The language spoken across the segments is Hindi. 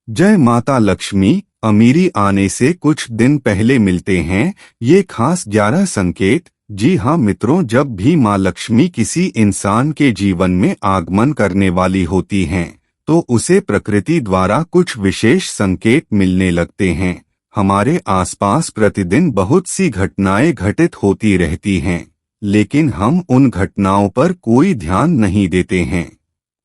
जय माता लक्ष्मी। अमीरी आने से कुछ दिन पहले मिलते हैं ये खास 11 संकेत। जी हाँ मित्रों, जब भी माँ लक्ष्मी किसी इंसान के जीवन में आगमन करने वाली होती हैं, तो उसे प्रकृति द्वारा कुछ विशेष संकेत मिलने लगते हैं। हमारे आसपास प्रतिदिन बहुत सी घटनाएं घटित होती रहती हैं, लेकिन हम उन घटनाओं पर कोई ध्यान नहीं देते हैं।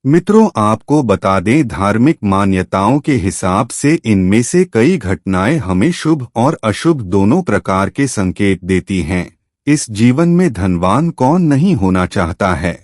मित्रों, आपको बता दें, धार्मिक मान्यताओं के हिसाब से इनमें से कई घटनाएं हमें शुभ और अशुभ दोनों प्रकार के संकेत देती हैं। इस जीवन में धनवान कौन नहीं होना चाहता है।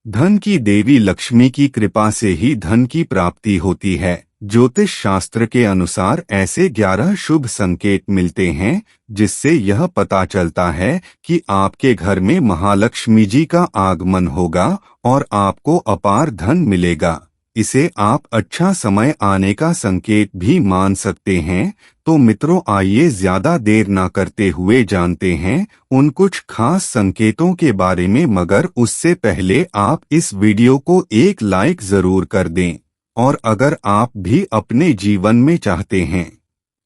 धन की देवी लक्ष्मी की कृपा से ही धन की प्राप्ति होती है। ज्योतिष शास्त्र के अनुसार ऐसे 11 शुभ संकेत मिलते हैं, जिससे यह पता चलता है कि आपके घर में महालक्ष्मी जी का आगमन होगा और आपको अपार धन मिलेगा। इसे आप अच्छा समय आने का संकेत भी मान सकते हैं। तो मित्रों, आइए ज्यादा देर ना करते हुए जानते हैं उन कुछ खास संकेतों के बारे में, मगर उससे पहले आप इस वीडियो को एक लाइक जरूर कर दें। और अगर आप भी अपने जीवन में चाहते हैं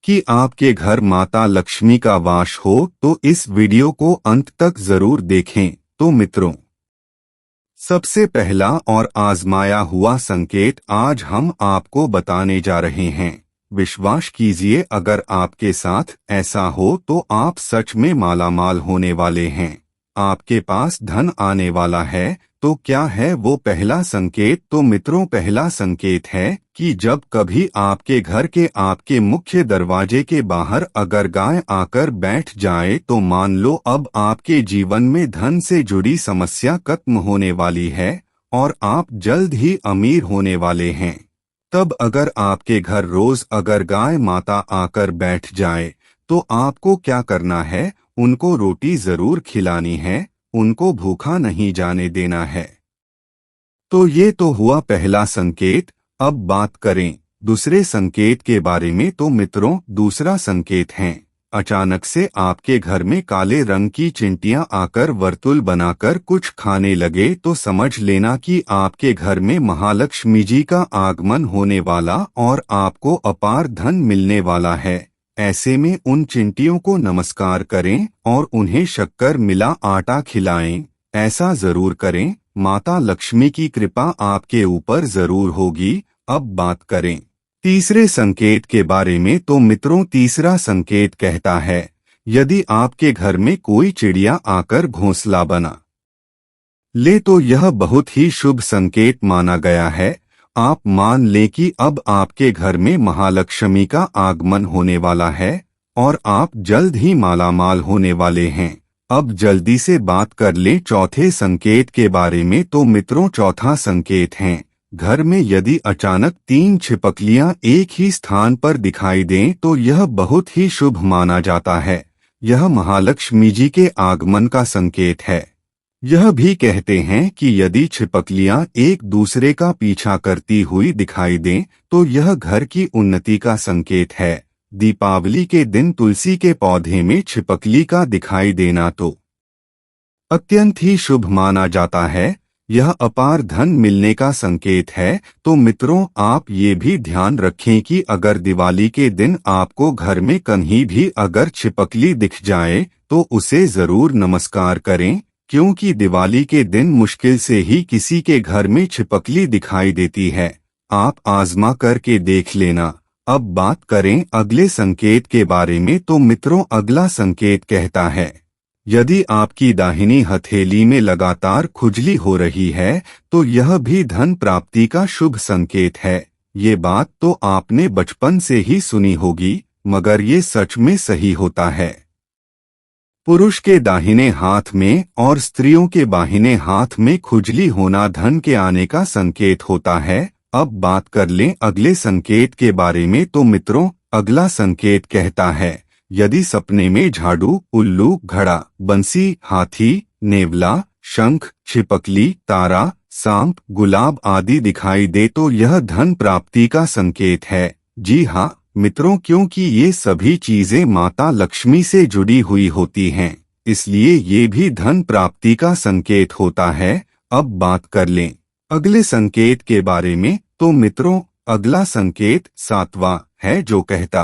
कि आपके घर माता लक्ष्मी का वास हो, तो इस वीडियो को अंत तक जरूर देखें। तो मित्रों, सबसे पहला और आजमाया हुआ संकेत आज हम आपको बताने जा रहे हैं। विश्वास कीजिए, अगर आपके साथ ऐसा हो तो आप सच में मालामाल होने वाले हैं। आपके पास धन आने वाला है। तो क्या है वो पहला संकेत? तो मित्रों, पहला संकेत है कि जब कभी आपके घर के आपके मुख्य दरवाजे के बाहर अगर गाय आकर बैठ जाए, तो मान लो अब आपके जीवन में धन से जुड़ी समस्या खत्म होने वाली है और आप जल्द ही अमीर होने वाले हैं। तब अगर आपके घर रोज अगर गाय माता आकर बैठ जाए, तो आपको क्या करना है? उनको रोटी जरूर खिलानी है, उनको भूखा नहीं जाने देना है। तो ये तो हुआ पहला संकेत। अब बात करें दूसरे संकेत के बारे में। तो मित्रों, दूसरा संकेत है, अचानक से आपके घर में काले रंग की चिंटियां आकर वर्तुल बनाकर कुछ खाने लगे, तो समझ लेना कि आपके घर में महालक्ष्मी जी का आगमन होने वाला और आपको अपार धन मिलने वाला है। ऐसे में उन चिंटियों को नमस्कार करें और उन्हें शक्कर मिला आटा खिलाएं। ऐसा जरूर करें, माता लक्ष्मी की कृपा आपके ऊपर जरूर होगी। अब बात करें तीसरे संकेत के बारे में। तो मित्रों, तीसरा संकेत कहता है, यदि आपके घर में कोई चिड़िया आकर घोंसला बना ले, तो यह बहुत ही शुभ संकेत माना गया है। आप मान लें कि अब आपके घर में महालक्ष्मी का आगमन होने वाला है और आप जल्द ही मालामाल होने वाले हैं। अब जल्दी से बात कर लें चौथे संकेत के बारे में। तो मित्रों, चौथा संकेत है, घर में यदि अचानक 3 छिपकलियां एक ही स्थान पर दिखाई दें, तो यह बहुत ही शुभ माना जाता है। यह महालक्ष्मी जी के आगमन का संकेत है। यह भी कहते हैं कि यदि छिपकलियां एक दूसरे का पीछा करती हुई दिखाई दें, तो यह घर की उन्नति का संकेत है। दीपावली के दिन तुलसी के पौधे में छिपकली का दिखाई देना तो अत्यंत ही शुभ माना जाता है। यह अपार धन मिलने का संकेत है। तो मित्रों, आप ये भी ध्यान रखें कि अगर दिवाली के दिन आपको घर में कहीं भी अगर छिपकली दिख जाए, तो उसे जरूर नमस्कार करें, क्योंकि दिवाली के दिन मुश्किल से ही किसी के घर में छिपकली दिखाई देती है। आप आजमा करके देख लेना। अब बात करें अगले संकेत के बारे में। तो मित्रों, अगला संकेत कहता है, यदि आपकी दाहिनी हथेली में लगातार खुजली हो रही है, तो यह भी धन प्राप्ति का शुभ संकेत है। ये बात तो आपने बचपन से ही सुनी होगी, मगर ये सच में सही होता है। पुरुष के दाहिने हाथ में और स्त्रियों के बाहिने हाथ में खुजली होना धन के आने का संकेत होता है। अब बात कर लें अगले संकेत के बारे में। तो मित्रों, अगला संकेत कहता है, यदि सपने में झाड़ू, उल्लू, घड़ा, बंसी, हाथी, नेवला, शंख, छिपकली, तारा, सांप, गुलाब आदि दिखाई दे, तो यह धन प्राप्ति का संकेत है। जी हाँ मित्रों, क्योंकि ये सभी चीजें माता लक्ष्मी से जुड़ी हुई होती हैं, इसलिए ये भी धन प्राप्ति का संकेत होता है। अब बात कर लें अगले संकेत के बारे में। तो मित्रों, अगला संकेत 7वां है जो कहता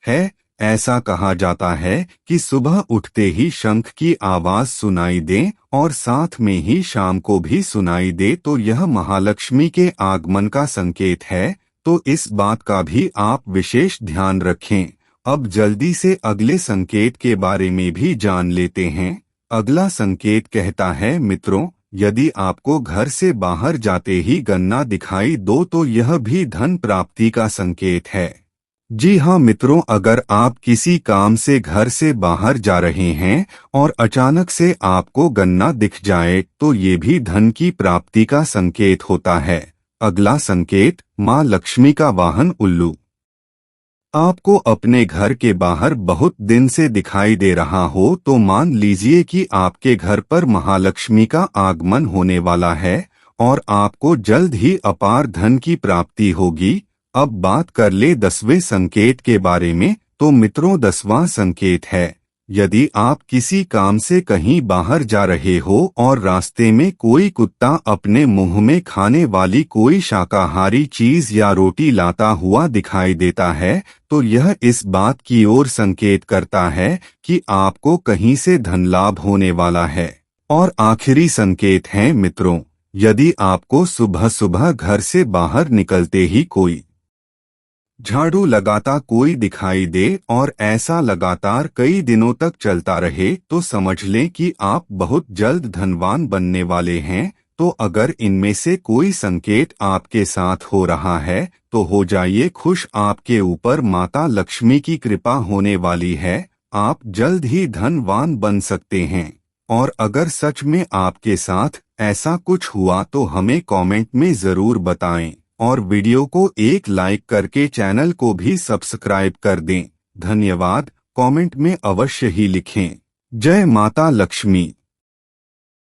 है, ऐसा कहा जाता है कि सुबह उठते ही शंख की आवाज सुनाई दे और साथ में ही शाम को भी सुनाई दे तो यह महालक्ष्मी के आगमन का संकेत है। तो इस बात का भी आप विशेष ध्यान रखें। अब जल्दी से अगले संकेत के बारे में भी जान लेते हैं। अगला संकेत कहता है, मित्रों, यदि आपको घर से बाहर जाते ही गन्ना दिखाई दो तो यह भी धन प्राप्ति का संकेत है। जी हाँ मित्रों, अगर आप किसी काम से घर से बाहर जा रहे हैं और अचानक से आपको गन्ना दिख जाए तो ये भी धन की प्राप्ति का संकेत होता है। अगला संकेत, माँ लक्ष्मी का वाहन उल्लू। आपको अपने घर के बाहर बहुत दिन से दिखाई दे रहा हो तो मान लीजिए कि आपके घर पर महालक्ष्मी का आगमन होने वाला है और आपको जल्द ही अपार धन की प्राप्ति होगी। अब बात कर ले 10वें संकेत के बारे में। तो मित्रों, 10वां संकेत है, यदि आप किसी काम से कहीं बाहर जा रहे हो और रास्ते में कोई कुत्ता अपने मुंह में खाने वाली कोई शाकाहारी चीज या रोटी लाता हुआ दिखाई देता है तो यह इस बात की ओर संकेत करता है कि आपको कहीं से धन लाभ होने वाला है। और आखिरी संकेत है मित्रों, यदि आपको सुबह सुबह घर से बाहर निकलते ही कोई झाड़ू लगाता कोई दिखाई दे और ऐसा लगातार कई दिनों तक चलता रहे तो समझ लें कि आप बहुत जल्द धनवान बनने वाले हैं। तो अगर इनमें से कोई संकेत आपके साथ हो रहा है तो हो जाइए खुश, आपके ऊपर माता लक्ष्मी की कृपा होने वाली है। आप जल्द ही धनवान बन सकते हैं। और अगर सच में आपके साथ ऐसा कुछ हुआ तो हमें कमेंट में जरूर बताएं और वीडियो को एक लाइक करके चैनल को भी सब्सक्राइब कर दें। धन्यवाद। कमेंट में अवश्य ही लिखें, जय माता लक्ष्मी।